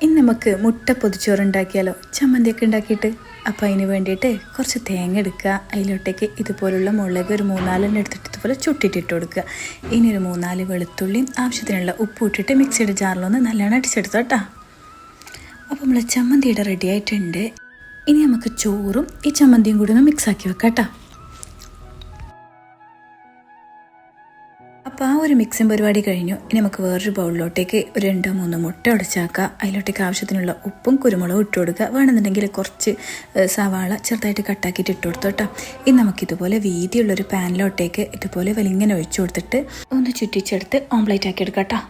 ഇനി നമുക്ക് മുട്ട പൊതിച്ചോറ് ഉണ്ടാക്കിയാലോ, ചമ്മന്തിയൊക്കെ ഉണ്ടാക്കിയിട്ട്. അപ്പോൾ അതിന് വേണ്ടിയിട്ട് കുറച്ച് തേങ്ങ എടുക്കുക, അതിലോട്ടേക്ക് ഇതുപോലുള്ള മുളക് ഒരു 3-4 എടുത്തിട്ട് ഇതുപോലെ ചുട്ടിട്ടിട്ട് കൊടുക്കുക. ഇനി ഒരു 3-4 വെളുത്തുള്ളിയും ആവശ്യത്തിനുള്ള ഉപ്പ് ഇട്ടിട്ട് മിക്സിയുടെ ജാറിലൊന്ന് നല്ലോണം അടിച്ചെടുത്തു കേട്ടോ. അപ്പോൾ നമ്മൾ ചമ്മന്തിയുടെ റെഡി ആയിട്ടുണ്ട്. ഇനി നമുക്ക് ചോറും ഈ ചമ്മന്തിയും കൂടി ഒന്ന് മിക്സാക്കി വെക്കാം കേട്ടോ. അപ്പോൾ ആ ഒരു മിക്സിങ് പരിപാടി കഴിഞ്ഞു. ഇനി നമുക്ക് വേറൊരു ബൗളിലോട്ടേക്ക് ഒരു 2-3 മുട്ട ഉടച്ചാക്കുക. അതിലോട്ടേക്ക് ആവശ്യത്തിനുള്ള ഉപ്പും കുരുമുളകും ഇട്ട് കൊടുക്കുക. വേണമെന്നുണ്ടെങ്കിൽ കുറച്ച് സവാള ചെറുതായിട്ട് കട്ടാക്കിയിട്ട് ഇട്ട് കൊടുത്തു കേട്ടോ. ഇനി നമുക്കിതുപോലെ വീതിയുള്ളൊരു പാനിലോട്ടേക്ക് ഇതുപോലെ വലിങ്ങനെ ഒഴിച്ചു കൊടുത്തിട്ട് ഒന്ന് ചുറ്റിച്ചെടുത്ത് ഓംപ്ലേറ്റ് ആക്കി എടുക്കാം കേട്ടോ.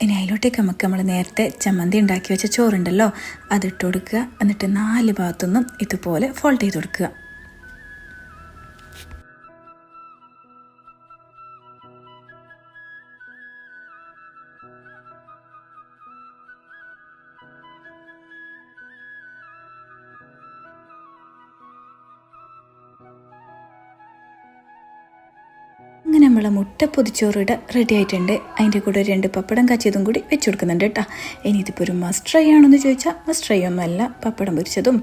ഇനി അതിലോട്ടേക്ക് നമ്മൾ നേരത്തെ ചമ്മന്തി ഉണ്ടാക്കി വെച്ച ചോറുണ്ടല്ലോ, അതിട്ട് കൊടുക്കുക. എന്നിട്ട് 4 ഭാഗത്തുനിന്നും ഇതുപോലെ ഫോൾഡ് ചെയ്ത് കൊടുക്കുക. അങ്ങനെ നമ്മളെ മുട്ട പൊതിച്ചോറിടെ റെഡി ആയിട്ടുണ്ട്. അതിൻ്റെ കൂടെ 2 പപ്പടം കാച്ചിയതും കൂടി വെച്ച് കൊടുക്കുന്നുണ്ട് കേട്ടോ. ഇനി ഇതിപ്പോൾ ഒരു മസ്റ്റ് ട്രൈ ആണെന്ന് ചോദിച്ചാൽ മസ്റ്റ് ട്രൈ ഒന്നുമല്ല. പപ്പടം പൊരിച്ചതും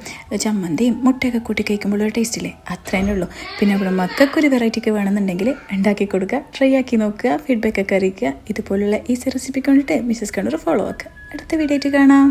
ചമ്മന്തിയും മുട്ടയൊക്കെ കൂട്ടി കഴിക്കുമ്പോൾ ഒരു ടേസ്റ്റില്ലേ, അത്രേനേ ഉള്ളൂ. പിന്നെ നമ്മുടെ മക്കൾക്കൊരു വെറൈറ്റിക്ക് വേണമെന്നുണ്ടെങ്കിൽ ഉണ്ടാക്കി കൊടുക്കുക, ട്രൈ ആക്കി നോക്കുക, ഫീഡ്ബാക്ക് ഒക്കെ അറിയിക്കുക. ഇതുപോലുള്ള ഈസി റെസിപ്പിക്ക് വേണ്ടിയിട്ട് മിസ്സസ് കണ്ണൂർ ഫോളോ ആക്കുക. അടുത്ത വീഡിയോ ആയിട്ട് കാണാം.